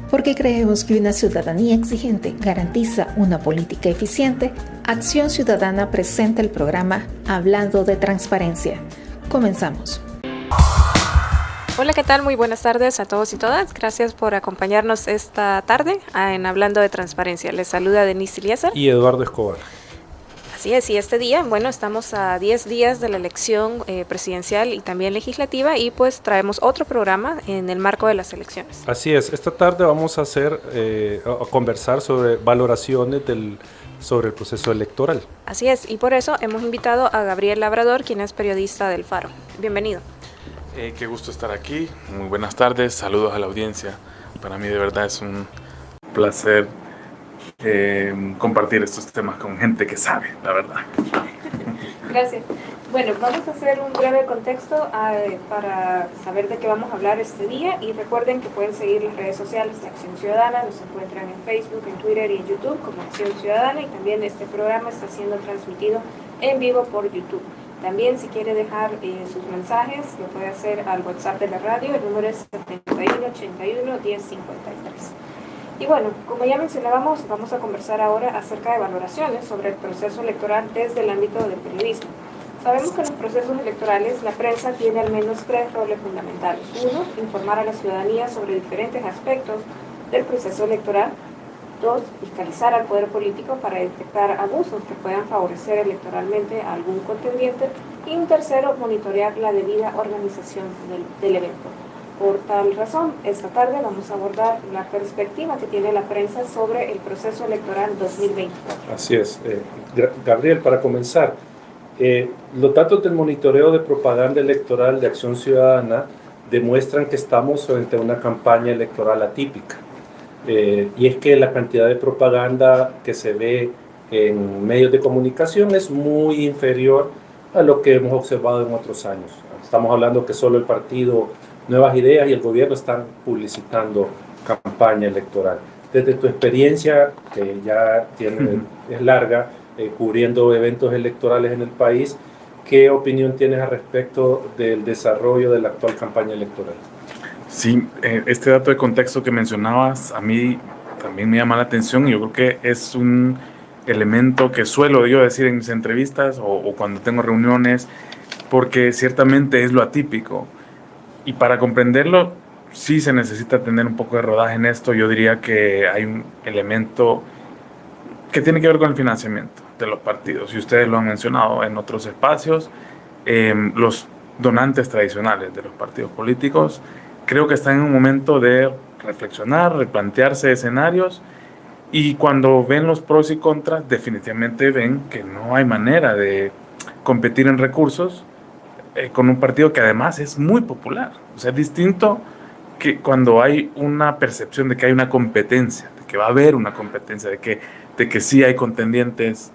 Porque creemos que una ciudadanía exigente garantiza una política eficiente, Acción Ciudadana presenta el programa Hablando de Transparencia. Comenzamos. Hola, ¿qué tal? Muy buenas tardes a todos y todas. Gracias por acompañarnos esta tarde en Hablando de Transparencia. Les saluda Denise Eliezer y Eduardo Escobar. Así es, y este día, estamos a 10 días de la elección presidencial y también legislativa, y pues traemos otro programa en el marco de las elecciones. Así es, esta tarde vamos a conversar sobre valoraciones sobre el proceso electoral. Así es, y por eso hemos invitado a Gabriel Labrador, quien es periodista del Faro. Bienvenido. Qué gusto estar aquí, muy buenas tardes, saludos a la audiencia. Para mí de verdad es un placer compartir estos temas con gente que sabe, la verdad. Gracias. Bueno, vamos a hacer un breve contexto para saber de qué vamos a hablar este día, y recuerden que pueden seguir las redes sociales de Acción Ciudadana. Nos encuentran en Facebook, en Twitter y en YouTube como Acción Ciudadana, y también este programa está siendo transmitido en vivo por YouTube. También, si quiere dejar sus mensajes, lo puede hacer al WhatsApp de la radio. El número es 7181-1053. Y bueno, como ya mencionábamos, vamos a conversar ahora acerca de valoraciones sobre el proceso electoral desde el ámbito del periodismo. Sabemos que en los procesos electorales la prensa tiene al menos 3 roles fundamentales. 1, informar a la ciudadanía sobre diferentes aspectos del proceso electoral. 2, fiscalizar al poder político para detectar abusos que puedan favorecer electoralmente a algún contendiente. Y un tercero, monitorear la debida organización del evento. Por tal razón, esta tarde vamos a abordar la perspectiva que tiene la prensa sobre el proceso electoral 2024. Así es. Gabriel, para comenzar, los datos del monitoreo de propaganda electoral de Acción Ciudadana demuestran que estamos frente a una campaña electoral atípica. Y es que la cantidad de propaganda que se ve en medios de comunicación es muy inferior a lo que hemos observado en otros años. Estamos hablando que solo el partido Nuevas Ideas y el gobierno están publicitando campaña electoral. Desde tu experiencia, que ya es larga, cubriendo eventos electorales en el país, ¿qué opinión tienes al respecto del desarrollo de la actual campaña electoral? Sí, este dato de contexto que mencionabas a mí también me llama la atención, y yo creo que es un elemento que suelo yo decir en mis entrevistas o cuando tengo reuniones, porque ciertamente es lo atípico. Y para comprenderlo, sí se necesita tener un poco de rodaje en esto. Yo diría que hay un elemento que tiene que ver con el financiamiento de los partidos. Y ustedes lo han mencionado en otros espacios. Los donantes tradicionales de los partidos políticos creo que están en un momento de reflexionar, replantearse escenarios. Y cuando ven los pros y contras, definitivamente ven que no hay manera de competir en recursos con un partido que además es muy popular. O sea, es distinto que cuando hay una percepción de que hay una competencia, de que va a haber una competencia, de que sí hay contendientes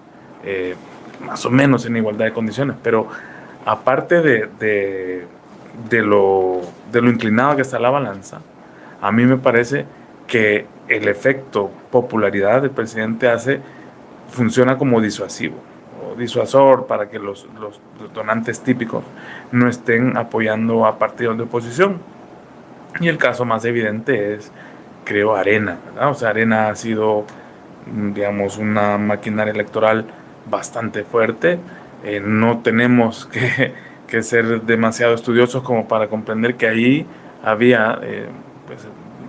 más o menos en igualdad de condiciones, pero aparte de lo inclinado que está la balanza, a mí me parece que el efecto popularidad del presidente funciona como disuasor para que los donantes típicos no estén apoyando a partidos de oposición. Y el caso más evidente es, creo, Arena, ¿verdad? O sea, Arena ha sido, digamos, una maquinaria electoral bastante fuerte. No tenemos que ser demasiado estudiosos como para comprender que ahí había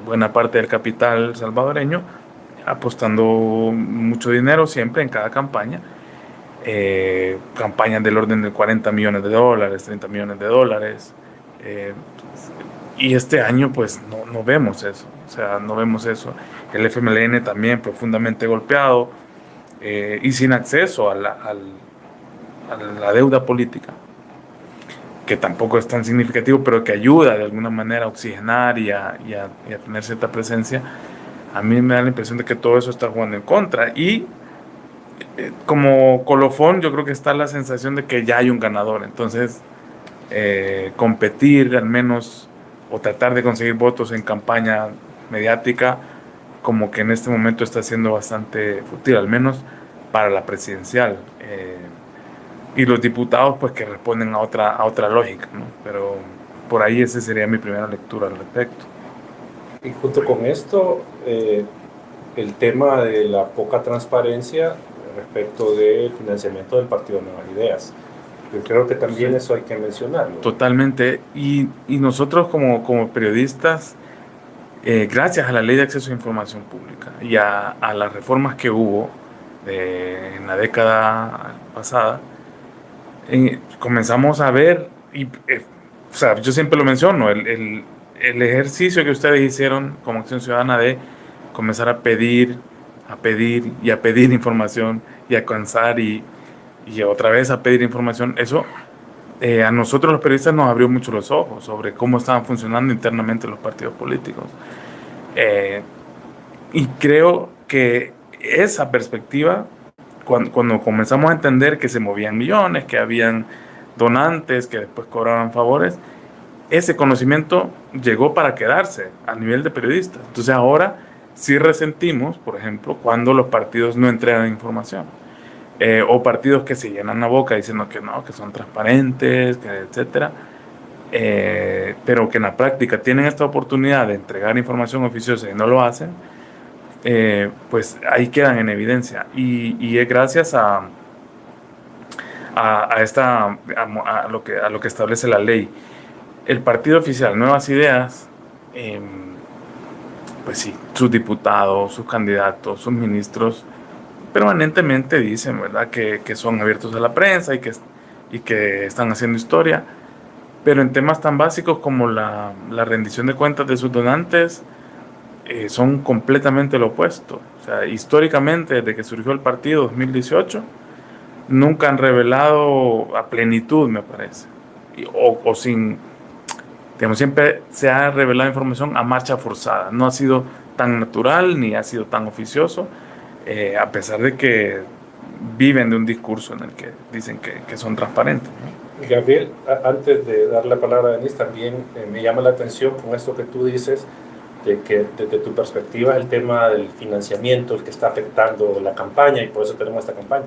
buena parte del capital salvadoreño apostando mucho dinero siempre en cada campaña. Campañas del orden de $40 millones, $30 millones. Y este año pues no vemos eso, o sea, no vemos eso. El FMLN también profundamente golpeado y sin acceso a la deuda política, que tampoco es tan significativo, pero que ayuda de alguna manera a oxigenar y a tener cierta presencia. A mí me da la impresión de que todo eso está jugando en contra, y como colofón yo creo que está la sensación de que ya hay un ganador. Entonces competir al menos o tratar de conseguir votos en campaña mediática como que en este momento está siendo bastante fútil, al menos para la presidencial, y los diputados pues que responden a otra lógica, ¿no? Pero por ahí esa sería mi primera lectura al respecto. Y junto con esto, el tema de la poca transparencia respecto del financiamiento del Partido Nuevas Ideas. Yo creo que también sí, eso hay que mencionarlo. Totalmente. Y nosotros como periodistas, gracias a la Ley de Acceso a Información Pública y a las reformas que hubo en la década pasada, comenzamos a ver, o sea, yo siempre lo menciono, el ejercicio que ustedes hicieron como Acción Ciudadana de comenzar a pedir información y a cansar y otra vez a pedir información, eso a nosotros los periodistas nos abrió mucho los ojos sobre cómo estaban funcionando internamente los partidos políticos. Y creo que esa perspectiva, cuando comenzamos a entender que se movían millones, que habían donantes que después cobraban favores, ese conocimiento llegó para quedarse a nivel de periodistas. Entonces ahora sí resentimos, por ejemplo, cuando los partidos no entregan información. O partidos que se llenan la boca diciendo que no, que son transparentes, que etcétera, pero que en la práctica tienen esta oportunidad de entregar información oficiosa y no lo hacen, pues ahí quedan en evidencia. Y es gracias a lo que establece la ley. El partido oficial Nuevas Ideas, pues sí, sus diputados, sus candidatos, sus ministros, permanentemente dicen, ¿verdad?, que son abiertos a la prensa y que están haciendo historia, pero en temas tan básicos como la rendición de cuentas de sus donantes, son completamente lo opuesto. O sea, históricamente, desde que surgió el partido 2018, nunca han revelado a plenitud, me parece, o sin, digamos, siempre se ha revelado información a marcha forzada, no ha sido tan natural ni ha sido tan oficioso, a pesar de que viven de un discurso en el que dicen que son transparentes, ¿no? Gabriel, antes de dar la palabra a Denise, también me llama la atención con esto que tú dices, de que desde tu perspectiva el tema del financiamiento, el que está afectando la campaña, y por eso tenemos esta campaña.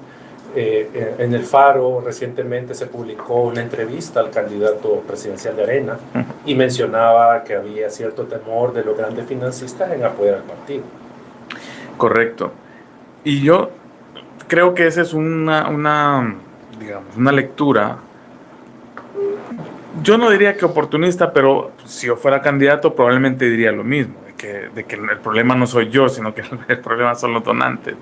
En el Faro recientemente se publicó una entrevista al candidato presidencial de Arena y mencionaba que había cierto temor de los grandes financistas en apoyar al partido. Correcto. Y yo creo que esa es una lectura, yo no diría que oportunista, pero si yo fuera candidato probablemente diría lo mismo, de que el problema no soy yo, sino que el problema son los donantes.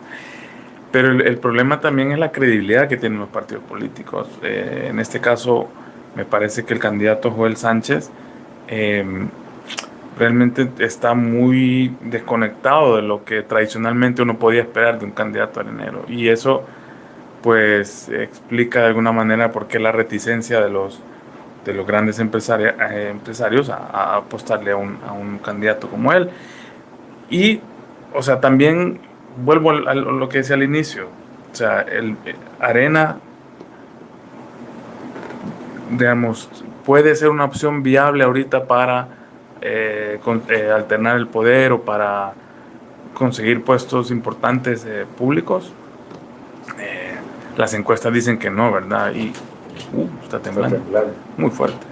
Pero el problema también es la credibilidad que tienen los partidos políticos. En este caso, me parece que el candidato Joel Sánchez realmente está muy desconectado de lo que tradicionalmente uno podía esperar de un candidato arenero. Y eso, pues, explica de alguna manera por qué la reticencia de los grandes empresarios a apostarle a un candidato como él. Y, o sea, también vuelvo a lo que decía al inicio. O sea, Arena, digamos, puede ser una opción viable ahorita para alternar el poder o para conseguir puestos importantes públicos. Las encuestas dicen que no, ¿verdad? Y está temblando. Muy fuerte.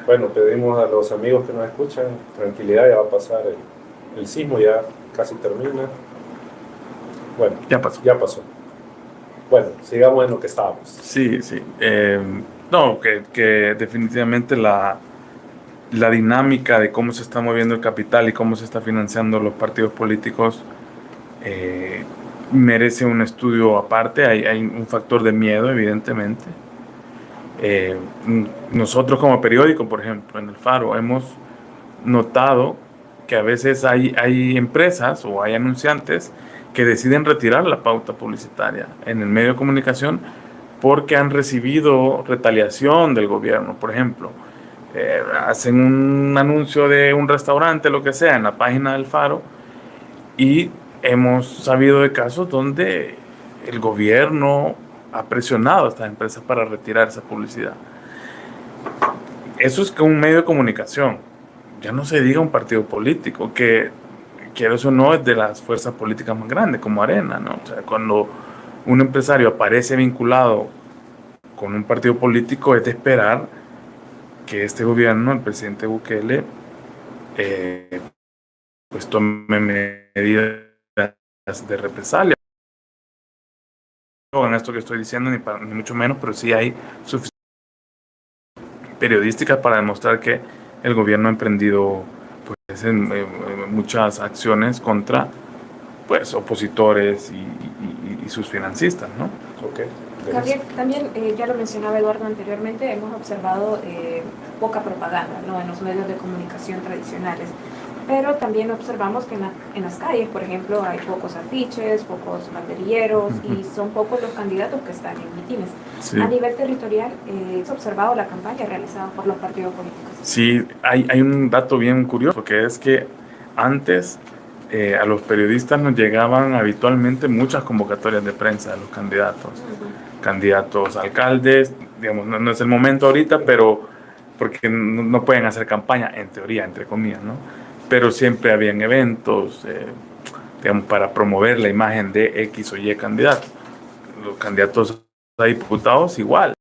Bueno, pedimos a los amigos que nos escuchan tranquilidad, ya va a pasar el sismo, ya casi termina. Bueno, ya pasó. Bueno, sigamos en lo que estábamos. Sí. No, que definitivamente la dinámica de cómo se está moviendo el capital y cómo se está financiando los partidos políticos merece un estudio aparte. Hay un factor de miedo, evidentemente. Nosotros como periódico, por ejemplo, en el Faro, hemos notado que a veces hay empresas o hay anunciantes que deciden retirar la pauta publicitaria en el medio de comunicación porque han recibido retaliación del gobierno. Por ejemplo, hacen un anuncio de un restaurante, lo que sea, en la página del Faro, y hemos sabido de casos donde el gobierno ha presionado a estas empresas para retirar esa publicidad. Eso es que un medio de comunicación, ya no se diga un partido político, que quiero eso no es de las fuerzas políticas más grandes, como Arena, ¿no? O sea, cuando un empresario aparece vinculado con un partido político, es de esperar que este gobierno, el presidente Bukele, pues tome medidas de represalia. No en esto que estoy diciendo, ni mucho menos, pero sí hay suficientes periodísticas para demostrar que el gobierno ha emprendido pues, muchas acciones contra pues, opositores y sus financistas, ¿no? Okay. Gabriel, también ya lo mencionaba Eduardo anteriormente, hemos observado poca propaganda, ¿no?, en los medios de comunicación tradicionales, pero también observamos que en las calles, por ejemplo, hay pocos afiches, pocos banderilleros y son pocos los candidatos que están en mítines. Sí. A nivel territorial, ¿has observado la campaña realizada por los partidos políticos? Sí, hay un dato bien curioso, que es que antes a los periodistas nos llegaban habitualmente muchas convocatorias de prensa de los candidatos. Candidatos a alcaldes, digamos, no es el momento ahorita, pero porque no pueden hacer campaña, en teoría, entre comillas, ¿no? Pero siempre habían eventos, digamos, para promover la imagen de X o Y candidato. Los candidatos a diputados igual,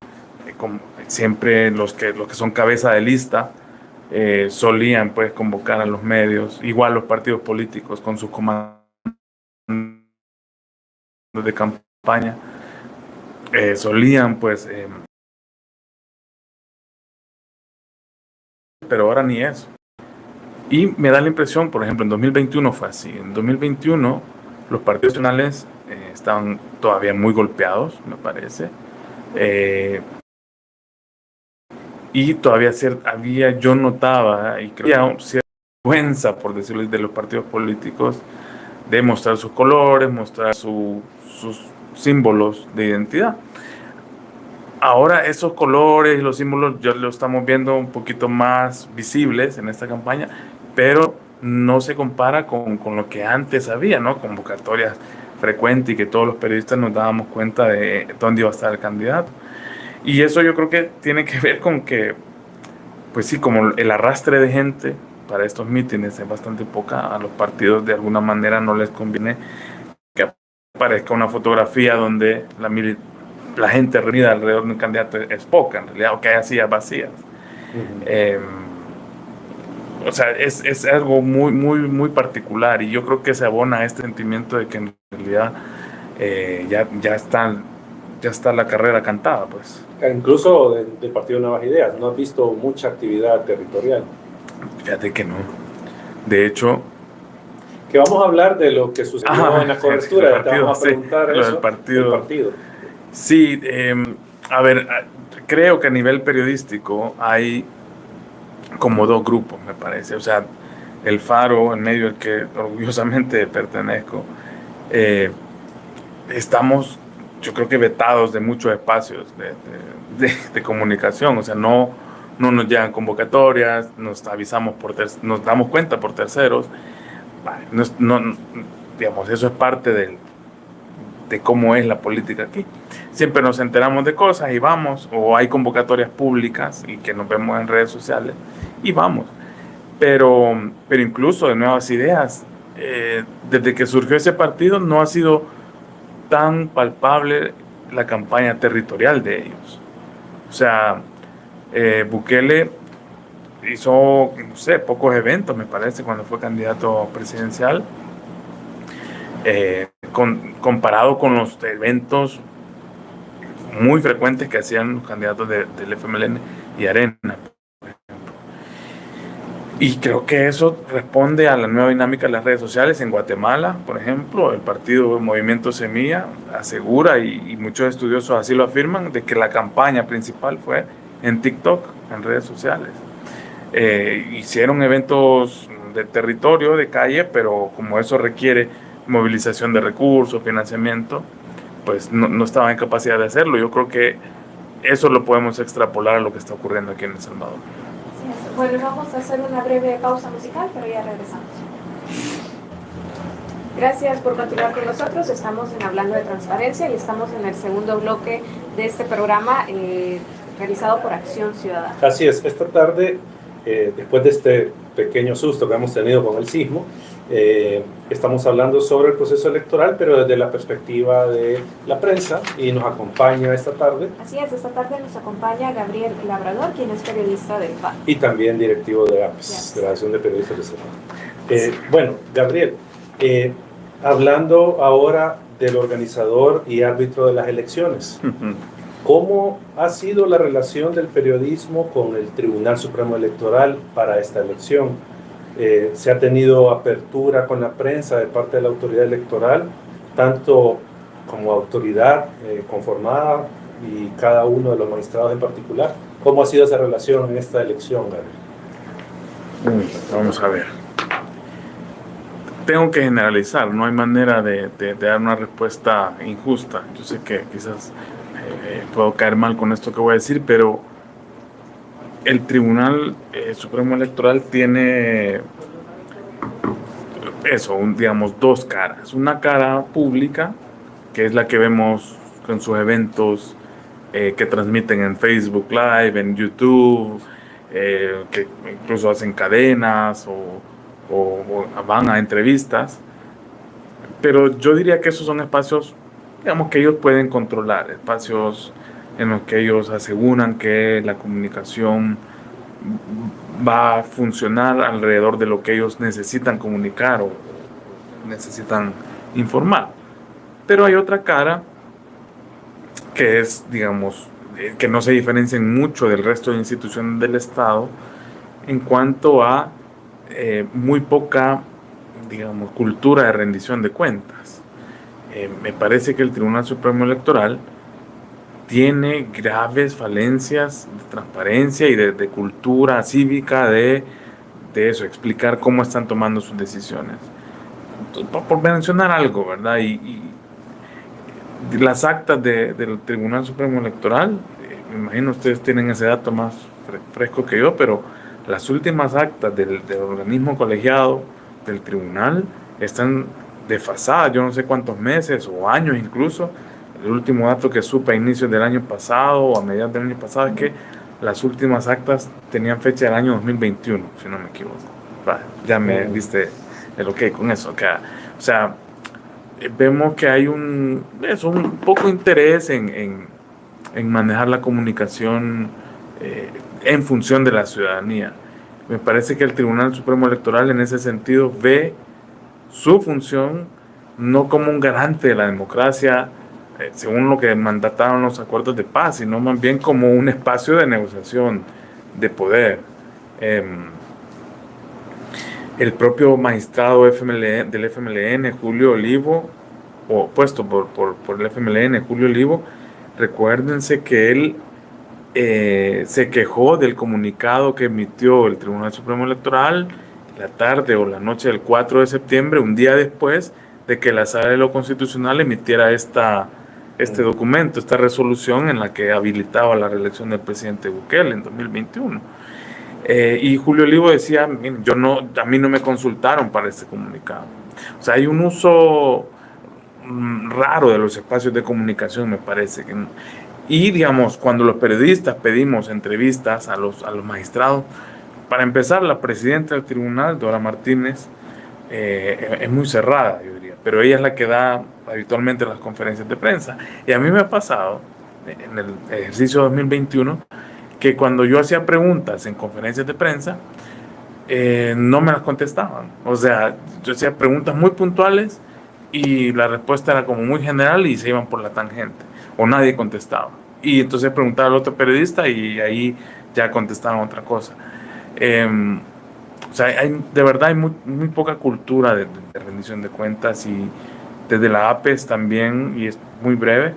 siempre los que son cabeza de lista solían pues convocar a los medios, igual los partidos políticos con sus comandos de campaña. Solían pues pero ahora ni eso, y me da la impresión, por ejemplo, en 2021 fue así. En 2021 los partidos nacionales estaban todavía muy golpeados, me parece, y todavía yo notaba y creía cierta vergüenza, por decirlo, de los partidos políticos de mostrar sus colores, mostrar sus símbolos de identidad. Ahora esos colores y los símbolos ya los estamos viendo un poquito más visibles en esta campaña, pero no se compara con lo que antes había, ¿no? Convocatorias frecuentes y que todos los periodistas nos dábamos cuenta de dónde iba a estar el candidato. Y eso yo creo que tiene que ver con que, pues sí, como el arrastre de gente para estos mítines es bastante poca, a los partidos de alguna manera no les conviene que aparezca una fotografía donde la gente reunida alrededor de un candidato es poca, en realidad, o que haya sillas vacías. O sea, es algo muy, muy, muy particular, y yo creo que se abona a este sentimiento de que en realidad ya está la carrera cantada, pues. Incluso del Partido Nuevas Ideas, ¿no has visto mucha actividad territorial? Fíjate que no. De hecho, que vamos a hablar de lo que sucedió en la cobertura, te vamos a preguntar eso del partido. Sí, a ver, creo que a nivel periodístico hay como dos grupos, me parece. O sea, el Faro, en medio al que orgullosamente pertenezco, estamos, yo creo que vetados de muchos espacios de comunicación. O sea, no nos llegan convocatorias, nos avisamos nos damos cuenta por terceros. Digamos, eso es parte de cómo es la política aquí. Siempre nos enteramos de cosas y vamos, o hay convocatorias públicas y que nos vemos en redes sociales y vamos. Pero incluso de Nuevas Ideas, desde que surgió ese partido no ha sido tan palpable la campaña territorial de ellos. O sea, Bukele hizo, no sé, pocos eventos, me parece, cuando fue candidato presidencial, comparado con los eventos muy frecuentes que hacían los candidatos del FMLN y Arena, por ejemplo. Y creo que eso responde a la nueva dinámica de las redes sociales. En Guatemala, por ejemplo, el partido Movimiento Semilla asegura, y muchos estudiosos así lo afirman, de que la campaña principal fue en TikTok, en redes sociales. Hicieron eventos de territorio, de calle, pero como eso requiere movilización de recursos, financiamiento, pues no estaban en capacidad de hacerlo. Yo creo que eso lo podemos extrapolar a lo que está ocurriendo aquí en El Salvador. Sí, bueno, vamos a hacer una breve pausa musical, pero ya regresamos. Gracias por continuar con nosotros. Estamos en Hablando de Transparencia y estamos en el segundo bloque de este programa realizado por Acción Ciudadana. Así es, esta tarde, después de este pequeño susto que hemos tenido con el sismo, Estamos hablando sobre el proceso electoral, pero desde la perspectiva de la prensa, y nos acompaña esta tarde. Así es, esta tarde nos acompaña Gabriel Labrador, quien es periodista del FA. Y también directivo de APES, de la Asociación de Periodistas de CEPA. Bueno, Gabriel, hablando ahora del organizador y árbitro de las elecciones, ¿cómo ha sido la relación del periodismo con el Tribunal Supremo Electoral para esta elección? ¿Se ha tenido apertura con la prensa de parte de la autoridad electoral, tanto como autoridad conformada y cada uno de los magistrados en particular? ¿Cómo ha sido esa relación en esta elección, Gabriel? Vamos a ver. Tengo que generalizar, no hay manera de dar una respuesta injusta. Yo sé que quizás puedo caer mal con esto que voy a decir, pero el Tribunal Supremo Electoral tiene eso, digamos, dos caras. Una cara pública, que es la que vemos con sus eventos que transmiten en Facebook Live, en YouTube, que incluso hacen cadenas o van a entrevistas. Pero yo diría que esos son espacios, digamos, que ellos pueden controlar, espacios en los que ellos aseguran que la comunicación va a funcionar alrededor de lo que ellos necesitan comunicar o necesitan informar. Pero hay otra cara que es, digamos, que no se diferencian mucho del resto de instituciones del Estado en cuanto a muy poca, digamos, cultura de rendición de cuentas. Me parece que el Tribunal Supremo Electoral tiene graves falencias de transparencia y de cultura cívica de eso, explicar cómo están tomando sus decisiones. Por mencionar algo, ¿verdad? Y las actas del Tribunal Supremo Electoral, me imagino ustedes tienen ese dato más fresco que yo, pero las últimas actas del organismo colegiado del tribunal están desfasadas, yo no sé cuántos meses o años incluso. El último dato que supe a inicios del año pasado o a mediados del año pasado es que las últimas actas tenían fecha del año 2021, si no me equivoco. Ya me diste el ok con eso. O sea, vemos que hay un poco interés en manejar la comunicación en función de la ciudadanía. Me parece que el Tribunal Supremo Electoral en ese sentido ve su función no como un garante de la democracia, según lo que mandataron los acuerdos de paz, sino más bien como un espacio de negociación de poder. El propio magistrado del FMLN, Julio Olivo, o puesto por el FMLN, Julio Olivo, recuérdense que él se quejó del comunicado que emitió el Tribunal Supremo Electoral la tarde o la noche del 4 de septiembre, un día después de que la Sala de lo Constitucional emitiera este documento, esta resolución en la que habilitaba la reelección del presidente Bukele en 2021. Y Julio Olivo decía, a mí no me consultaron para este comunicado. O sea, hay un uso raro de los espacios de comunicación, me parece. Y, digamos, cuando los periodistas pedimos entrevistas a los magistrados, para empezar, la presidenta del tribunal, Dora Martínez, es muy cerrada, yo diría, pero ella es la que da habitualmente las conferencias de prensa. Y a mí me ha pasado, en el ejercicio 2021, que cuando yo hacía preguntas en conferencias de prensa, no me las contestaban. O sea, yo hacía preguntas muy puntuales y la respuesta era como muy general y se iban por la tangente, o nadie contestaba. Y entonces preguntaba al otro periodista y ahí ya contestaban otra cosa. O sea, de verdad hay muy poca cultura de rendición de cuentas, y desde la APES también, y es muy breve,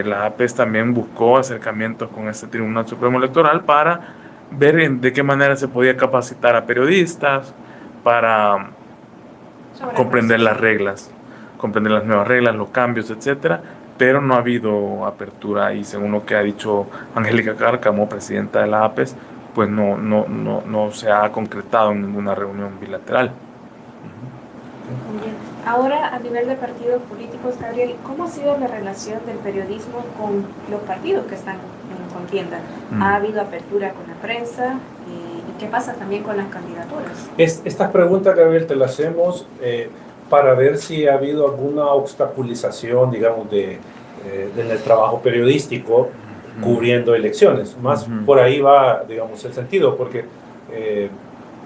la APES también buscó acercamientos con este Tribunal Supremo Electoral para ver de qué manera se podía capacitar a periodistas para comprender las reglas, comprender las nuevas reglas, los cambios, etcétera, pero no ha habido apertura, y según lo que ha dicho Angélica Cárcamo, presidenta de la APES, pues no se ha concretado en ninguna reunión bilateral. Muy bien. Ahora, a nivel de partidos políticos, Gabriel, ¿cómo ha sido la relación del periodismo con los partidos que están en contienda? ¿Ha habido apertura con la prensa? qué pasa también con las candidaturas. Estas preguntas, Gabriel, te las hacemos para ver si ha habido alguna obstaculización, digamos, en el trabajo periodístico cubriendo elecciones. Más por ahí va, digamos, el sentido, porque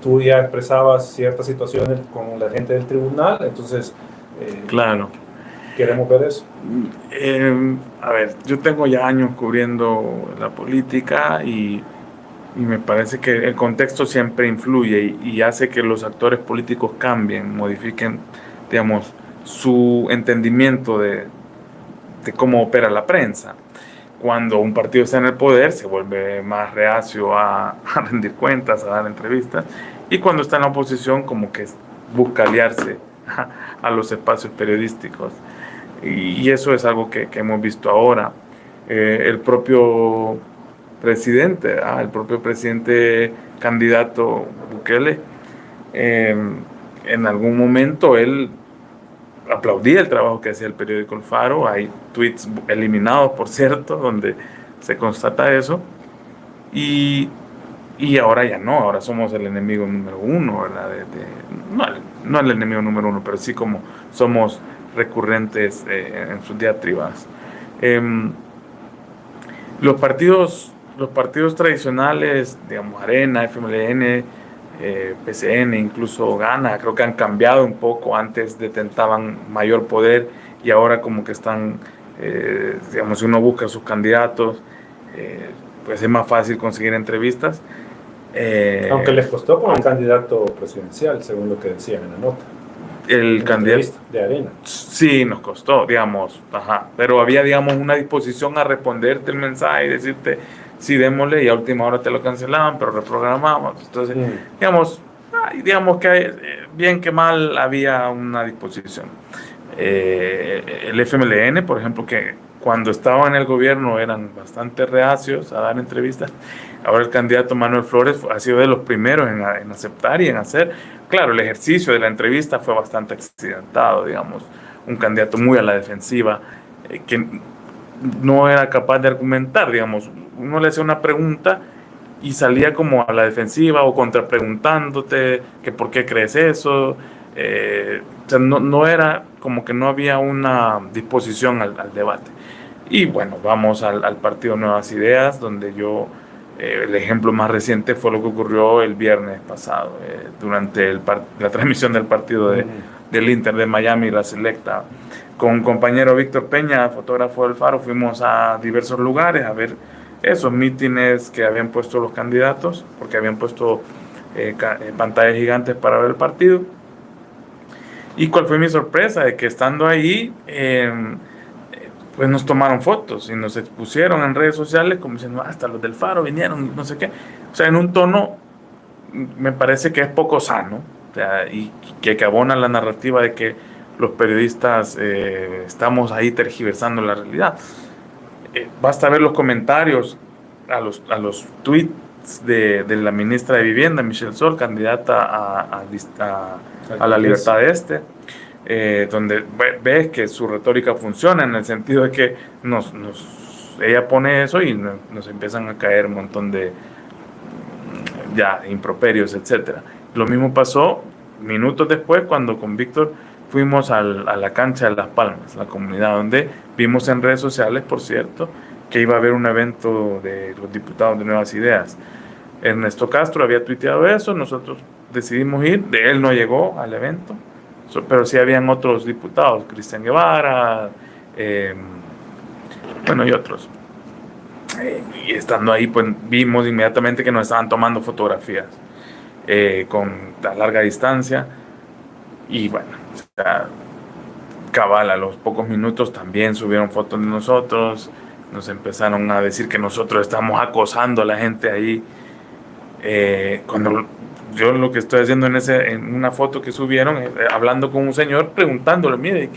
tú ya expresabas ciertas situaciones con la gente del tribunal, entonces claro, queremos ver eso. A ver, yo tengo ya años cubriendo la política y me parece que el contexto siempre influye y hace que los actores políticos cambien, modifiquen, digamos, su entendimiento de cómo opera la prensa. Cuando un partido está en el poder, se vuelve más reacio a rendir cuentas, a dar entrevistas, y cuando está en la oposición, como que busca aliarse a los espacios periodísticos. Y eso es algo que hemos visto ahora. El propio presidente candidato Bukele, en algún momento él aplaudía el trabajo que hacía el periódico El Faro. Hay tweets eliminados, por cierto, donde se constata eso. Y ahora ya no, ahora somos el enemigo número uno, ¿verdad? No el enemigo número uno, pero sí como somos recurrentes en sus diatribas. Los partidos tradicionales, digamos, Arena, FMLN, PCN, incluso Gana, creo que han cambiado un poco. Antes detentaban mayor poder y ahora como que están, digamos, si uno busca sus candidatos, pues es más fácil conseguir entrevistas. Aunque les costó con el candidato presidencial, según lo que decían en la nota. El candidato de Arena. Sí, nos costó, digamos, pero había, digamos, una disposición a responderte el mensaje y decirte, sí, démosle, y a última hora te lo cancelaban, pero reprogramamos. Entonces, digamos que bien que mal había una disposición. El FMLN, por ejemplo, que cuando estaba en el gobierno eran bastante reacios a dar entrevistas. Ahora el candidato Manuel Flores ha sido de los primeros en aceptar y en hacer. Claro, el ejercicio de la entrevista fue bastante accidentado, digamos, un candidato muy a la defensiva, que no era capaz de argumentar, digamos. Uno le hacía una pregunta y salía como a la defensiva o contrapreguntándote que por qué crees eso. O sea, no era como que no había una disposición al debate. Y bueno, vamos al partido Nuevas Ideas, donde el ejemplo más reciente fue lo que ocurrió el viernes pasado, durante la transmisión del partido del Inter de Miami y la Selecta. Con un compañero Víctor Peña, fotógrafo del Faro, fuimos a diversos lugares a ver esos mítines que habían puesto los candidatos, porque habían puesto pantallas gigantes para ver el partido. ¿Y cuál fue mi sorpresa? De que estando ahí, pues nos tomaron fotos y nos expusieron en redes sociales como diciendo, hasta los del Faro vinieron, no sé qué. O sea, en un tono, me parece que es poco sano, o sea, y que abona la narrativa de que los periodistas estamos ahí tergiversando la realidad. Basta ver los comentarios a los tweets de la ministra de Vivienda, Michelle Sol, candidata a la Libertad donde ves que su retórica funciona en el sentido de que ella pone eso y nos empiezan a caer un montón de improperios, etcétera. Lo mismo pasó minutos después cuando con Víctor fuimos a la cancha de Las Palmas, la comunidad, donde vimos en redes sociales, por cierto, que iba a haber un evento de los diputados de Nuevas Ideas. Ernesto Castro había tuiteado eso, nosotros decidimos ir, de él no llegó al evento, pero sí habían otros diputados, Cristian Guevara, y otros. Y estando ahí, pues vimos inmediatamente que nos estaban tomando fotografías a larga distancia. Y bueno, cabal, a los pocos minutos también subieron fotos de nosotros, nos empezaron a decir que nosotros estamos acosando a la gente ahí. Cuando yo lo que estoy haciendo en una foto que subieron, hablando con un señor, preguntándole, mire,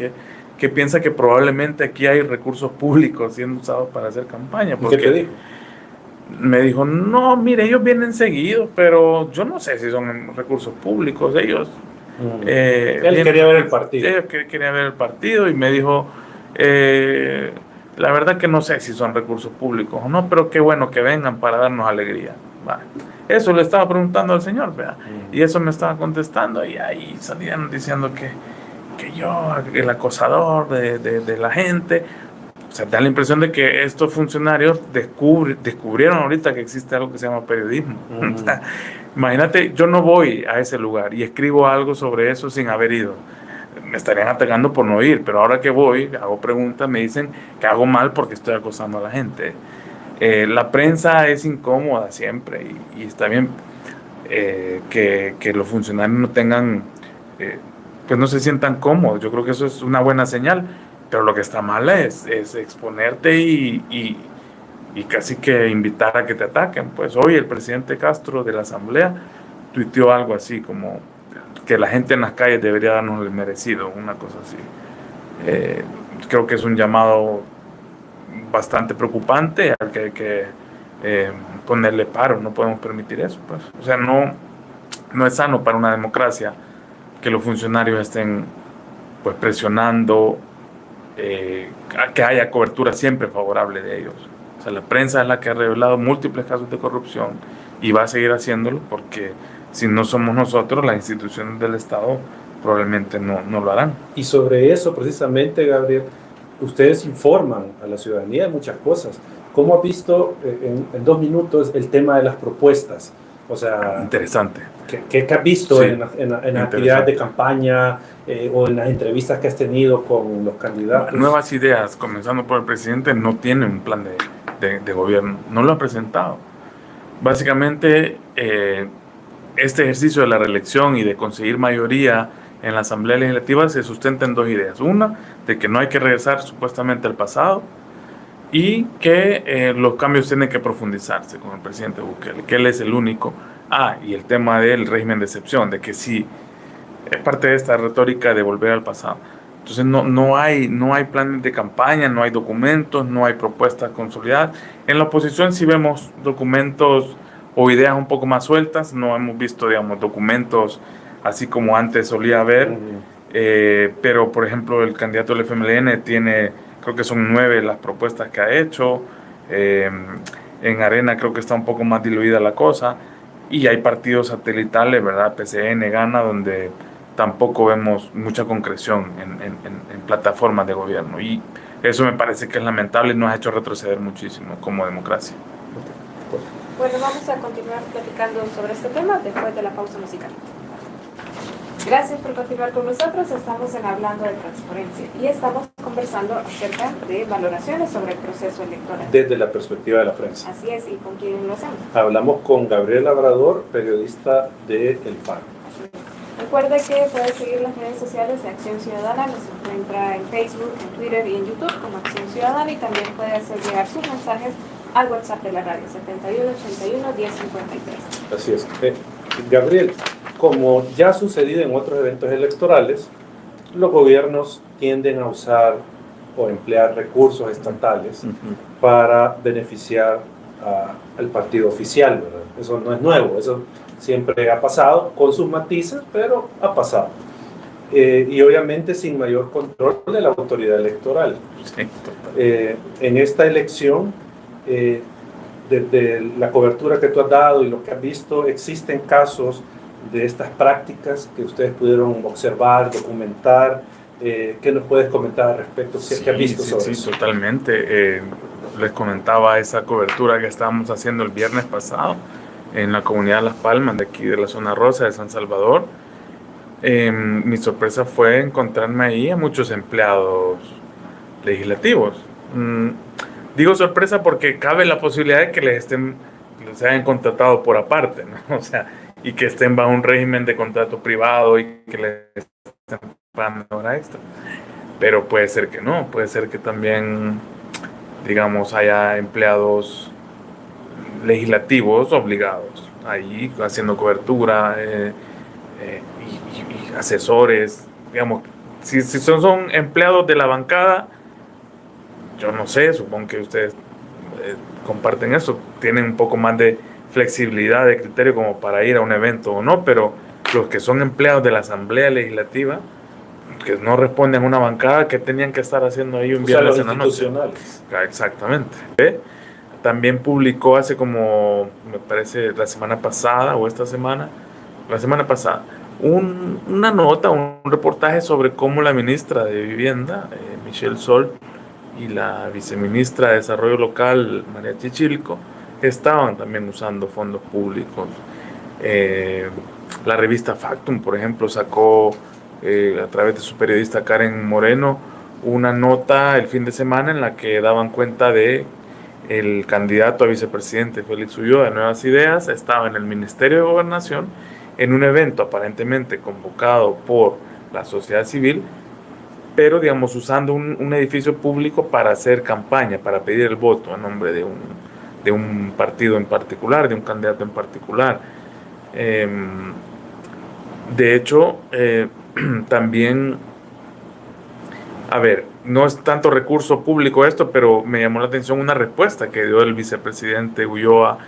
que piensa que probablemente aquí hay recursos públicos siendo usados para hacer campaña. ¿Qué te dijo? Me dijo, no, mire, ellos vienen seguidos, pero yo no sé si son recursos públicos, ellos... Él quería ver el partido. Quería ver el partido y me dijo, la verdad que no sé si son recursos públicos o no, pero qué bueno que vengan para darnos alegría. Vale. Eso le estaba preguntando al señor, ¿verdad? Y eso me estaba contestando y ahí salían diciendo que yo, el acosador de la gente. O sea, da la impresión de que estos funcionarios descubrieron ahorita que existe algo que se llama periodismo. O sea, imagínate, yo no voy a ese lugar y escribo algo sobre eso sin haber ido. Me estarían atacando por no ir, pero ahora que voy, hago preguntas, me dicen que hago mal porque estoy acosando a la gente. La prensa es incómoda siempre y está bien que los funcionarios no tengan, pues no se sientan cómodos. Yo creo que eso es una buena señal, pero lo que está mal es exponerte y casi que invitar a que te ataquen. Pues hoy el presidente Castro de la Asamblea tuiteó algo así como que la gente en las calles debería darnos el merecido, una cosa así. Creo que es un llamado bastante preocupante al que hay que ponerle paro. No podemos permitir eso, pues. O sea, no es sano para una democracia que los funcionarios estén pues presionando a que haya cobertura siempre favorable de ellos. O sea, la prensa es la que ha revelado múltiples casos de corrupción y va a seguir haciéndolo porque si no somos nosotros, las instituciones del Estado probablemente no lo harán. Y sobre eso, precisamente, Gabriel, ustedes informan a la ciudadanía de muchas cosas. ¿Cómo ha visto en 2 minutos el tema de las propuestas? O sea, interesante. ¿Qué has visto sí, en las actividades de campaña o en las entrevistas que has tenido con los candidatos? Nuevas ideas, comenzando por el presidente, no tiene un plan de gobierno, no lo ha presentado. Básicamente, este ejercicio de la reelección y de conseguir mayoría en la Asamblea Legislativa se sustenta en 2 ideas. Una, de que no hay que regresar supuestamente al pasado y que los cambios tienen que profundizarse con el presidente Bukele, que él es el único. Y el tema del régimen de excepción, de que sí, es parte de esta retórica de volver al pasado. Entonces no hay planes de campaña, no hay documentos, no hay propuestas consolidadas. En la oposición sí vemos documentos o ideas un poco más sueltas, no hemos visto, digamos, documentos así como antes solía haber, pero por ejemplo el candidato del FMLN tiene, creo que son 9 las propuestas que ha hecho, en Arena creo que está un poco más diluida la cosa, y hay partidos satelitales, ¿verdad? PCN, Gana, donde tampoco vemos mucha concreción en plataformas de gobierno, y eso me parece que es lamentable y nos ha hecho retroceder muchísimo como democracia. Bueno, vamos a continuar platicando sobre este tema después de la pausa musical. Gracias por continuar con nosotros. Estamos en Hablando de Transparencia y estamos conversando acerca de valoraciones sobre el proceso electoral. Desde la perspectiva de la prensa. Así es, ¿y con quién lo hacemos? Hablamos con Gabriel Labrador, periodista de El Faro. Recuerde que puede seguir las redes sociales de Acción Ciudadana, nos encuentra en Facebook, en Twitter y en YouTube como Acción Ciudadana, y también puede hacer llegar sus mensajes al WhatsApp de la radio, 7181-1053. Así es. Gabriel, como ya ha sucedido en otros eventos electorales, los gobiernos tienden a usar o emplear recursos estatales para beneficiar al partido oficial, ¿verdad? Eso no es nuevo, eso siempre ha pasado, con sus matices, pero ha pasado. Y obviamente sin mayor control de la autoridad electoral. Sí, en esta elección, desde la cobertura que tú has dado y lo que has visto, ¿existen casos de estas prácticas que ustedes pudieron observar, documentar? ¿Qué nos puedes comentar al respecto? ¿Qué has visto sobre eso? Sí, totalmente. Les comentaba esa cobertura que estábamos haciendo el viernes pasado en la comunidad de Las Palmas, de aquí de la zona rosa de San Salvador. Mi sorpresa fue encontrarme ahí a muchos empleados legislativos. Digo sorpresa porque cabe la posibilidad de que les hayan contratado por aparte, ¿no? O sea, y que estén bajo un régimen de contrato privado y que les estén pagando hora extra. Pero puede ser que no, puede ser que también, digamos, haya empleados legislativos obligados ahí haciendo cobertura y asesores, digamos, si son empleados de la bancada, yo no sé, supongo que ustedes comparten eso, tienen un poco más de flexibilidad de criterio como para ir a un evento o no, pero los que son empleados de la Asamblea Legislativa, que no responden a una bancada, ¿qué tenían que estar haciendo ahí un viernes en la noche? Institucionales. Exactamente. también publicó hace como, me parece, la semana pasada o esta semana, la semana pasada, una nota, un reportaje sobre cómo la ministra de Vivienda, Michelle Sol, y la viceministra de Desarrollo Local, María Chichilco, estaban también usando fondos públicos. La revista Factum, por ejemplo, sacó a través de su periodista Karen Moreno una nota el fin de semana en la que daban cuenta de el candidato a vicepresidente Félix Ulloa de Nuevas Ideas. Estaba en el Ministerio de Gobernación en un evento aparentemente convocado por la sociedad civil, pero digamos usando un edificio público para hacer campaña, para pedir el voto a nombre de un partido en particular, de un candidato en particular. De hecho, también, a ver, no es tanto recurso público esto, pero me llamó la atención una respuesta que dio el vicepresidente Ulloa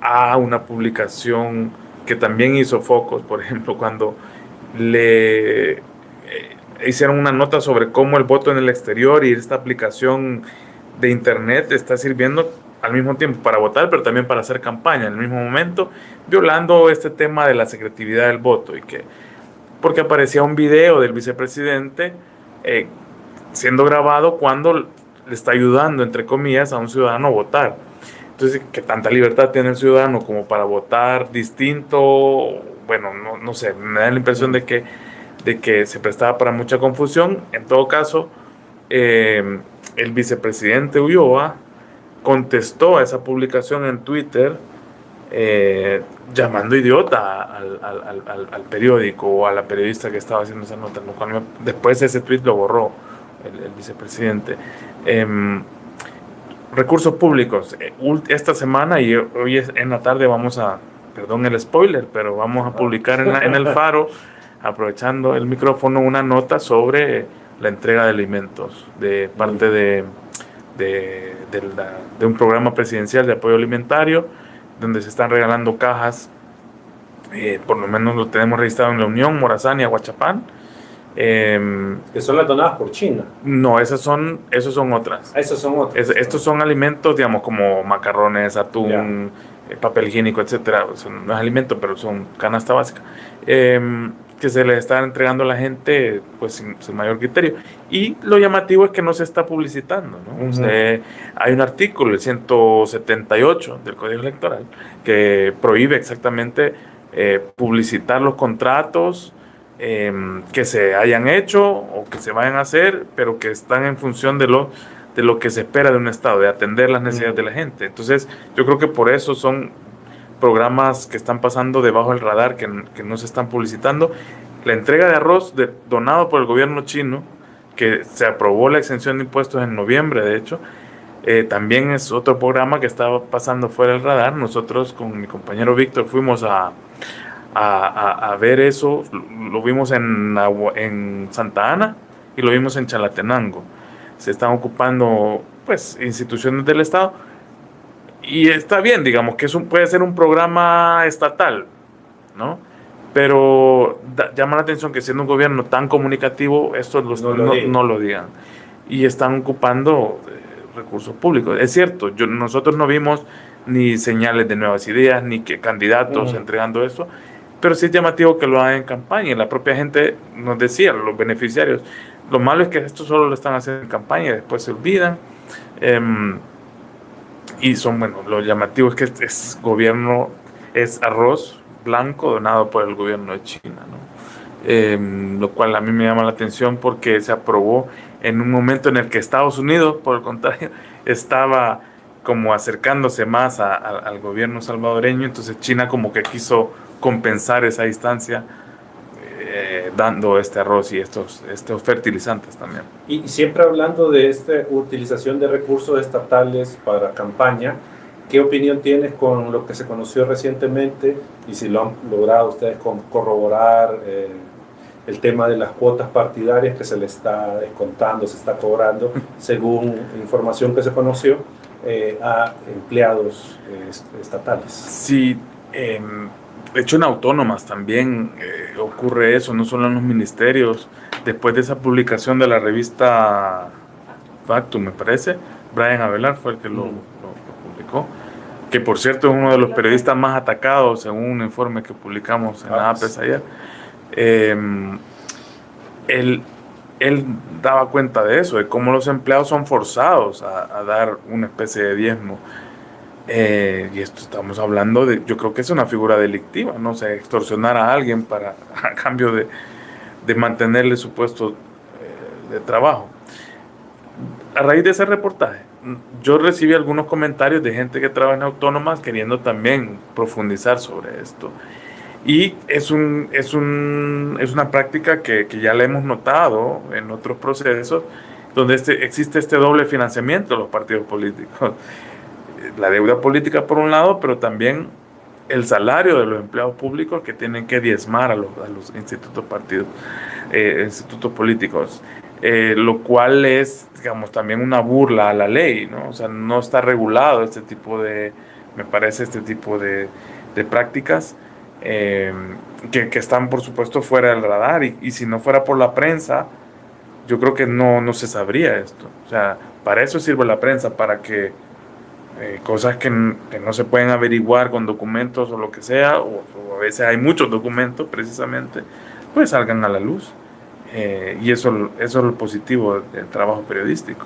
a una publicación que también hizo focos, por ejemplo, cuando le hicieron una nota sobre cómo el voto en el exterior y esta aplicación de internet está sirviendo al mismo tiempo para votar, pero también para hacer campaña en el mismo momento, violando este tema de la secretividad del voto, y que porque aparecía un video del vicepresidente siendo grabado cuando le está ayudando, entre comillas, a un ciudadano a votar. Entonces, ¿qué tanta libertad tiene el ciudadano como para votar distinto? Bueno, no sé, me da la impresión de que se prestaba para mucha confusión. En todo caso, el vicepresidente Ulloa contestó a esa publicación en Twitter llamando idiota al periódico o a la periodista que estaba haciendo esa nota, lo cual después ese tweet lo borró el vicepresidente. Recursos públicos. Esta semana y hoy en la tarde vamos a, perdón el spoiler, pero vamos a publicar en el Faro, aprovechando el micrófono, una nota sobre la entrega de alimentos de parte de un programa presidencial de apoyo alimentario, donde se están regalando cajas, por lo menos lo tenemos registrado en La Unión, Morazán y Aguachapán. Que son las donadas por China. No, esos son otras. Esas son otras. Estos son alimentos, digamos, como macarrones, atún, papel higiénico, etcétera. No es alimento, pero son canasta básica. Que se les está entregando a la gente pues sin mayor criterio. Y lo llamativo es que no se está publicitando, ¿no? Uh-huh. Hay un artículo, el 178 del Código Electoral, que prohíbe exactamente publicitar los contratos que se hayan hecho o que se vayan a hacer, pero que están en función de lo que se espera de un Estado, de atender las necesidades de la gente. Entonces, yo creo que por eso son programas que están pasando debajo del radar, que no se están publicitando. La entrega de arroz donado por el gobierno chino, que se aprobó la exención de impuestos en noviembre, de hecho, también es otro programa que estaba pasando fuera del radar. Nosotros con mi compañero Víctor fuimos a ver eso, lo vimos en Santa Ana y lo vimos en Chalatenango. Se están ocupando pues instituciones del Estado y está bien, digamos que puede ser un programa estatal, ¿no? Pero llama la atención que siendo un gobierno tan comunicativo, esto no lo digan. Y están ocupando recursos públicos. Es cierto, nosotros no vimos ni señales de Nuevas Ideas, ni que candidatos entregando eso, pero sí es llamativo que lo hagan en campaña. Y la propia gente nos decía, los beneficiarios, lo malo es que esto solo lo están haciendo en campaña y después se olvidan. Y lo llamativo es que es arroz blanco donado por el gobierno de China, ¿no? Lo cual a mí me llama la atención porque se aprobó en un momento en el que Estados Unidos, por el contrario, estaba como acercándose más al gobierno salvadoreño. Entonces China como que quiso compensar esa distancia dando este arroz y estos fertilizantes también. Y siempre hablando de esta utilización de recursos estatales para campaña, ¿qué opinión tienes con lo que se conoció recientemente y si lo han logrado ustedes corroborar el tema de las cuotas partidarias que se le está descontando, se está cobrando, según información que se conoció, a empleados estatales? Sí, de hecho en autónomas también ocurre eso, no solo en los ministerios. Después de esa publicación de la revista Factum, me parece, Brian Avelar fue el que lo publicó. Político, que por cierto es uno de los periodistas más atacados según un informe que publicamos en la APES ayer. Él daba cuenta de eso, de cómo los empleados son forzados a dar una especie de diezmo. Y esto estamos hablando de, yo creo que es una figura delictiva, no sé, extorsionar a alguien a cambio de mantenerle su puesto de trabajo. A raíz de ese reportaje, yo recibí algunos comentarios de gente que trabaja en autónomas queriendo también profundizar sobre esto. Y es una práctica que ya la hemos notado en otros procesos, donde existe este doble financiamiento de los partidos políticos. La deuda política por un lado, pero también el salario de los empleados públicos que tienen que diezmar a los institutos políticos. Lo cual es, digamos, también una burla a la ley, ¿no? O sea, no está regulado me parece, este tipo de prácticas que están, por supuesto, fuera del radar. Y si no fuera por la prensa, yo creo que no se sabría esto. O sea, para eso sirve la prensa, para que cosas que no se pueden averiguar con documentos o lo que sea, o a veces hay muchos documentos precisamente, pues salgan a la luz. Y eso es lo positivo del trabajo periodístico.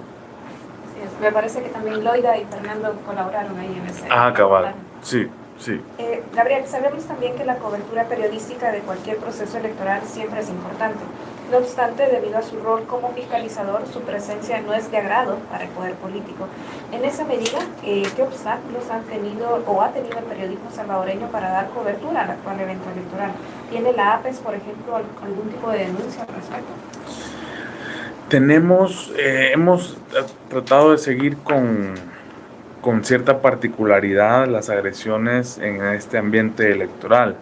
Sí, me parece que también Loida y Fernando colaboraron ahí en ese. Cabal, sí. Gabriel, sabemos también que la cobertura periodística de cualquier proceso electoral siempre es importante. No obstante, debido a su rol como fiscalizador, su presencia no es de agrado para el poder político. En esa medida, ¿qué obstáculos ha tenido el periodismo salvadoreño para dar cobertura al actual evento electoral? ¿Tiene la APES, por ejemplo, algún tipo de denuncia al respecto? Hemos tratado de seguir con cierta particularidad las agresiones en este ambiente electoral.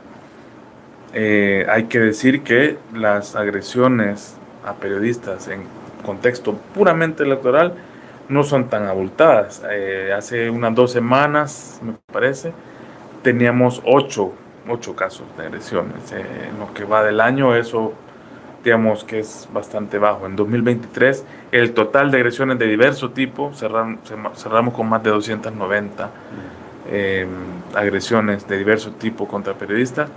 Hay que decir que las agresiones a periodistas en contexto puramente electoral no son tan abultadas. Hace unas 2 semanas, me parece, teníamos 8 casos de agresiones. En lo que va del año, eso digamos que es bastante bajo. En 2023, el total de agresiones de diverso tipo, cerramos con más de 290 agresiones de diverso tipo contra periodistas.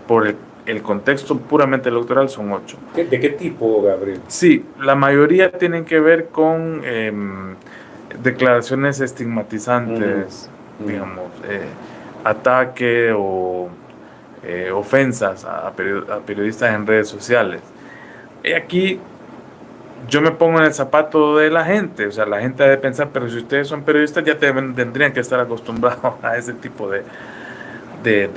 Por el contexto puramente electoral son 8. ¿De qué tipo, Gabriel? Sí, la mayoría tienen que ver con declaraciones estigmatizantes, digamos, ataque o ofensas a periodistas en redes sociales. Y aquí yo me pongo en el zapato de la gente, o sea, la gente ha de pensar, pero si ustedes son periodistas ya tendrían que estar acostumbrados a ese tipo de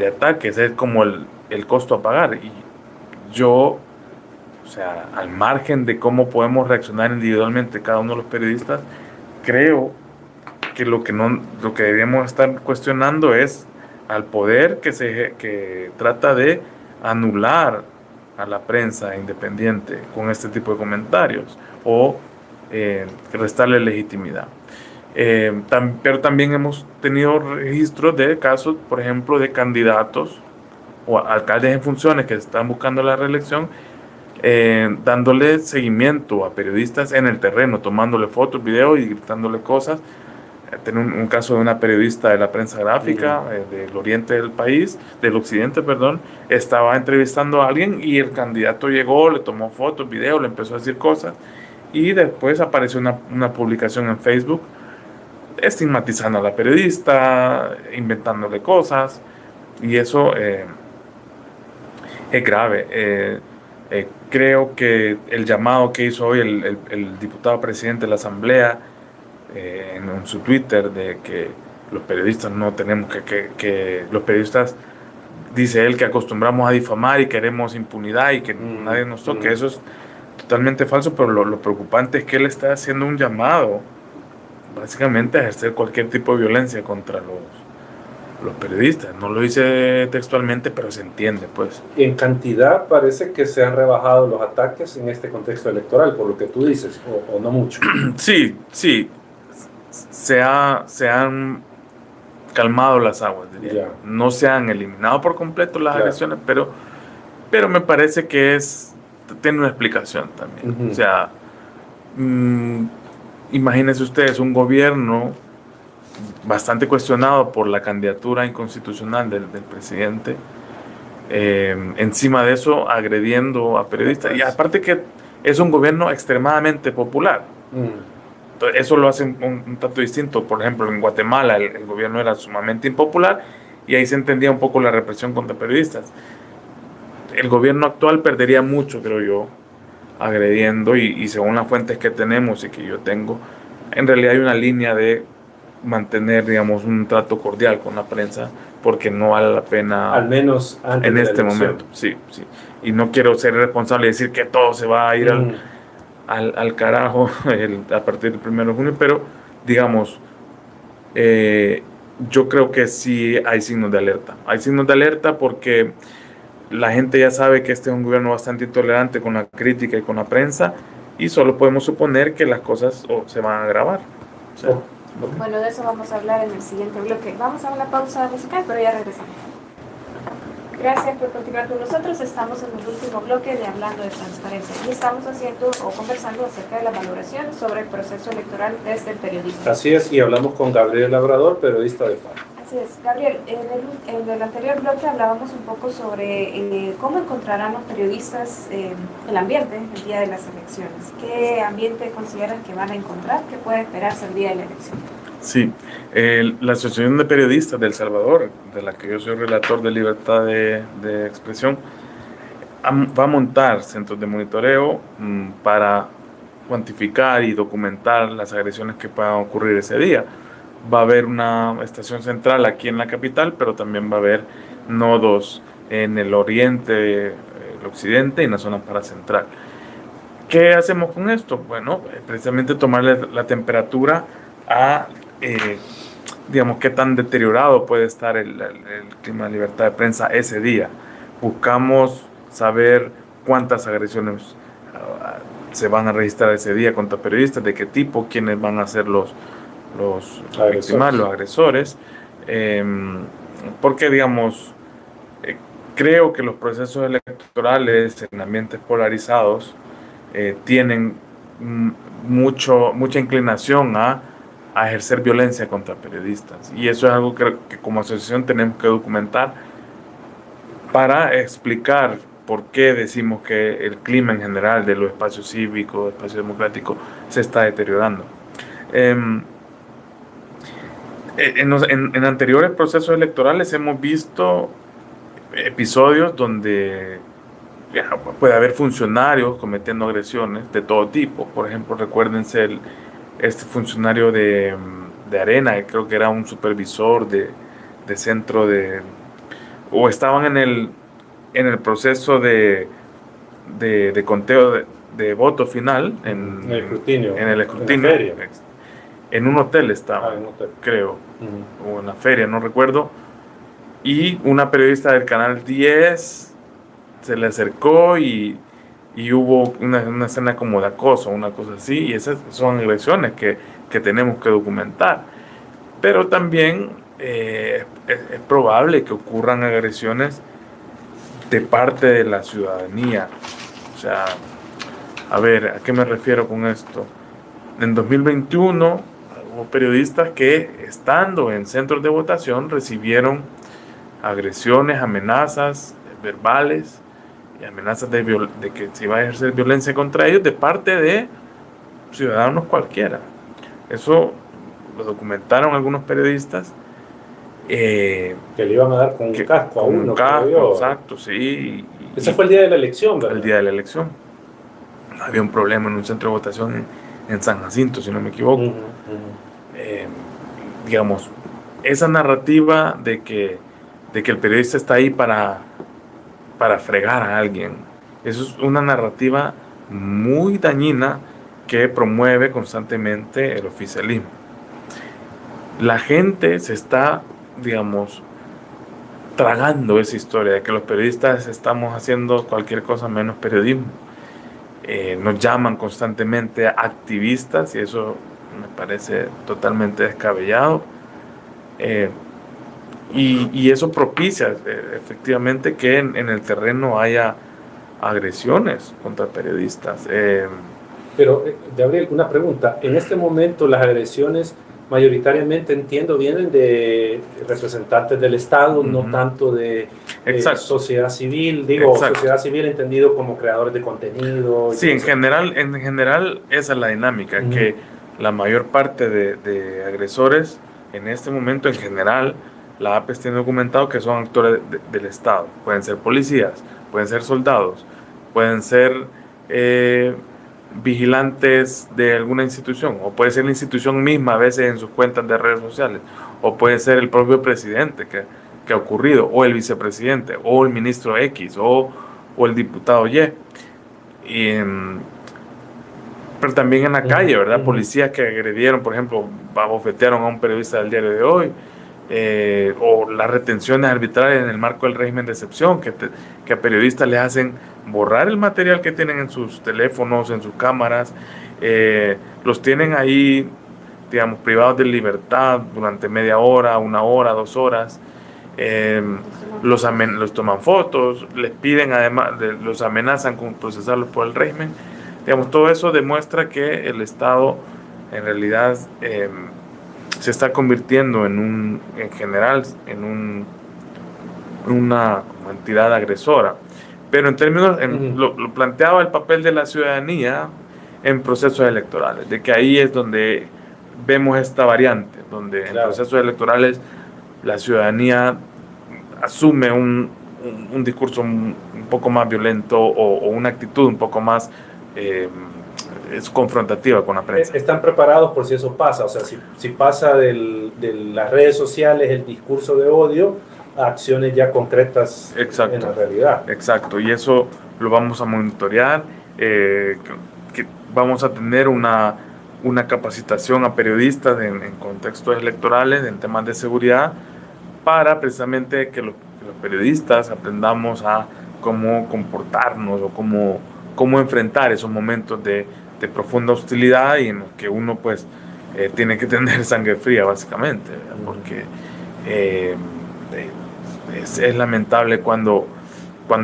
ataques, es como el costo a pagar. Y yo, o sea, al margen de cómo podemos reaccionar individualmente cada uno de los periodistas, creo que lo que deberíamos estar cuestionando es al poder que trata de anular a la prensa independiente con este tipo de comentarios o restarle legitimidad. Pero también hemos tenido registros de casos, por ejemplo, de candidatos o alcaldes en funciones que están buscando la reelección, dándole seguimiento a periodistas en el terreno, tomándole fotos, videos y gritándole cosas. Tengo un caso de una periodista de la prensa gráfica del oriente del país, del occidente, perdón, estaba entrevistando a alguien y el candidato llegó, le tomó fotos, videos, le empezó a decir cosas y después apareció una publicación en Facebook estigmatizando a la periodista, inventándole cosas, y eso es grave. Creo que el llamado que hizo hoy el diputado presidente de la Asamblea en su Twitter de que los periodistas no tenemos que los periodistas, dice él, que acostumbramos a difamar y queremos impunidad y que nadie nos toque, eso es totalmente falso, pero lo preocupante es que él está haciendo un llamado básicamente a ejercer cualquier tipo de violencia contra los periodistas. No lo dice textualmente, pero se entiende, pues. En cantidad parece que se han rebajado los ataques en este contexto electoral, por lo que tú dices, o no mucho. Sí, se han calmado las aguas, diría. Yeah. No se han eliminado por completo las agresiones, pero me parece que tiene una explicación también. O sea, imagínense ustedes un gobierno bastante cuestionado por la candidatura inconstitucional del presidente. Encima de eso, agrediendo a periodistas. Y aparte que es un gobierno extremadamente popular. Entonces, eso lo hace un tanto distinto. Por ejemplo, en Guatemala el gobierno era sumamente impopular y ahí se entendía un poco la represión contra periodistas. El gobierno actual perdería mucho, creo yo, agrediendo y según las fuentes que tenemos y que yo tengo, en realidad hay una línea de mantener, digamos, un trato cordial con la prensa porque no vale la pena, al menos antes en de la este elección. momento. Sí. Y no quiero ser responsable y decir que todo se va a ir al carajo a partir del 1 de junio, pero digamos, yo creo que sí hay signos de alerta. Hay signos de alerta porque la gente ya sabe que este es un gobierno bastante intolerante con la crítica y con la prensa y solo podemos suponer que las cosas se van a agravar. O sea, bueno, de eso vamos a hablar en el siguiente bloque. Vamos a una pausa musical, pero ya regresamos. Gracias por continuar con nosotros. Estamos en el último bloque de Hablando de Transparencia y estamos haciendo o conversando acerca de la valoración sobre el proceso electoral desde el periodismo. Así es, y hablamos con Gabriel Labrador, periodista de FARC. Así es. Gabriel, en el anterior bloque hablábamos un poco sobre cómo encontrarán los periodistas el ambiente el día de las elecciones. ¿Qué ambiente consideran que van a encontrar? ¿Qué puede esperarse el día de la elección? Sí, la Asociación de Periodistas de El Salvador, de la que yo soy relator de libertad de expresión, va a montar centros de monitoreo para cuantificar y documentar las agresiones que puedan ocurrir ese día. Va a haber una estación central aquí en la capital, pero también va a haber nodos en el oriente, el occidente y en la zona paracentral. ¿Qué hacemos con esto? Bueno, precisamente tomarle la temperatura a, digamos, qué tan deteriorado puede estar el clima de libertad de prensa ese día. Buscamos saber cuántas agresiones se van a registrar ese día contra periodistas, de qué tipo, quiénes van a ser los víctimas, los agresores, porque, digamos, creo que los procesos electorales en ambientes polarizados tienen mucha inclinación a ejercer violencia contra periodistas, y eso es algo que como asociación tenemos que documentar para explicar por qué decimos que el clima en general de los espacios cívicos, espacios democráticos, se está deteriorando. En anteriores procesos electorales hemos visto episodios donde puede haber funcionarios cometiendo agresiones de todo tipo. Por ejemplo, recuérdense este funcionario de Arena, que creo que era un supervisor de centro o estaban en el proceso de conteo de voto final en el escrutinio, en un hotel estaba, creo, o en la feria, no recuerdo, y una periodista del canal 10 se le acercó y hubo una escena como de acoso, una cosa así, y esas son agresiones que tenemos que documentar. Pero también es probable que ocurran agresiones de parte de la ciudadanía. O sea, a ver, ¿a qué me refiero con esto? En 2021 hubo periodistas que, estando en centros de votación, recibieron agresiones, amenazas verbales y amenazas de que se iba a ejercer violencia contra ellos de parte de ciudadanos cualquiera. Eso lo documentaron algunos periodistas. Que le iban a dar con un casco a uno. Un casco, exacto, sí. Ese fue el día de la elección, ¿verdad? El día de la elección. Había un problema en un centro de votación en San Jacinto, si no me equivoco. Digamos, esa narrativa de que el periodista está ahí para fregar a alguien, eso es una narrativa muy dañina que promueve constantemente el oficialismo. La gente se está, digamos, tragando esa historia de que los periodistas estamos haciendo cualquier cosa menos periodismo. Nos llaman constantemente activistas y eso me parece totalmente descabellado. Y eso propicia efectivamente que en el terreno haya agresiones contra periodistas. Pero, Gabriel, una pregunta. En este momento las agresiones mayoritariamente, entiendo, vienen de representantes del Estado, no tanto de sociedad civil, sociedad civil entendido como creadores de contenido. Sí, en general esa es la dinámica, que la mayor parte de agresores en este momento en general, la APES tiene documentado que son actores del Estado. Pueden ser policías, pueden ser soldados, pueden ser vigilantes de alguna institución, o puede ser la institución misma a veces en sus cuentas de redes sociales, o puede ser el propio presidente que ha ocurrido, o el vicepresidente, o el ministro X, o el diputado Y. Pero también en la calle, ¿verdad? Policías que agredieron, por ejemplo, abofetearon a un periodista del Diario de Hoy, o las retenciones arbitrarias en el marco del régimen de excepción, que a periodistas les hacen borrar el material que tienen en sus teléfonos, en sus cámaras, los tienen ahí, digamos, privados de libertad durante media hora, 1 hora, 2 horas, los toman fotos, les piden además, los amenazan con procesarlos por el régimen. Digamos, todo eso demuestra que el Estado en realidad se está convirtiendo en general en una como entidad agresora. Pero en términos, lo planteaba el papel de la ciudadanía en procesos electorales, de que ahí es donde vemos esta variante, donde en procesos electorales la ciudadanía asume un discurso un poco más violento o una actitud un poco más es confrontativa con la prensa. Están preparados por si eso pasa, o sea, si pasa de las redes sociales el discurso de odio a acciones ya concretas. Exacto, en la realidad. Exacto, y eso lo vamos a monitorear, que vamos a tener una capacitación a periodistas en contextos electorales, en temas de seguridad, para precisamente que los periodistas aprendamos a cómo comportarnos o cómo enfrentar esos momentos de profunda hostilidad y en los que uno pues tiene que tener sangre fría básicamente, ¿verdad? Porque es lamentable cuando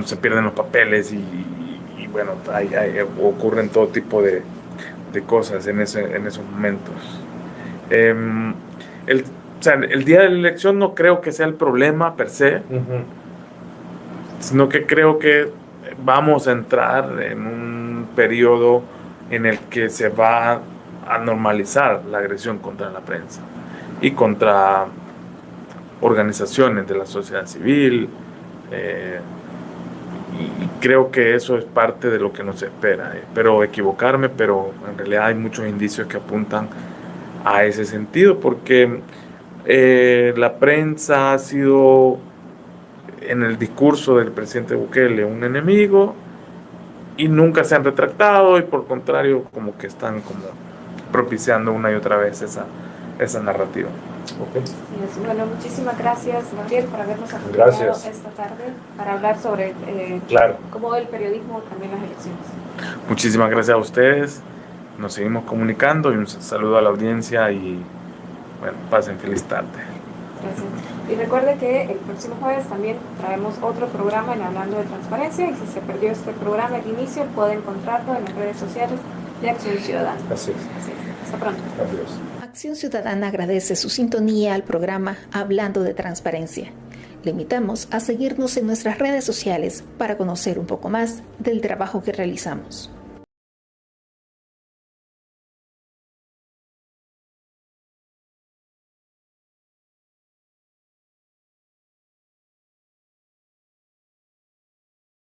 se pierden los papeles y bueno, ocurren todo tipo de cosas en esos momentos. El día de la elección no creo que sea el problema per se, sino que creo que vamos a entrar en un periodo en el que se va a normalizar la agresión contra la prensa y contra organizaciones de la sociedad civil, y creo que eso es parte de lo que nos espera. Espero equivocarme, pero en realidad hay muchos indicios que apuntan a ese sentido, porque la prensa ha sido en el discurso del presidente Bukele un enemigo y nunca se han retractado, y por contrario como que están como propiciando una y otra vez esa narrativa. Okay. Bueno, muchísimas gracias, Gabriel, por habernos acompañado esta tarde para hablar sobre cómo el periodismo también las elecciones. Muchísimas gracias a ustedes, nos seguimos comunicando y un saludo a la audiencia y bueno, pasen feliz tarde. Gracias. Y recuerde que el próximo jueves también traemos otro programa en Hablando de Transparencia, y si se perdió este programa al inicio, puede encontrarlo en las redes sociales de Acción Ciudadana. Así es. Hasta pronto. Adiós. Acción Ciudadana agradece su sintonía al programa Hablando de Transparencia. Le invitamos a seguirnos en nuestras redes sociales para conocer un poco más del trabajo que realizamos.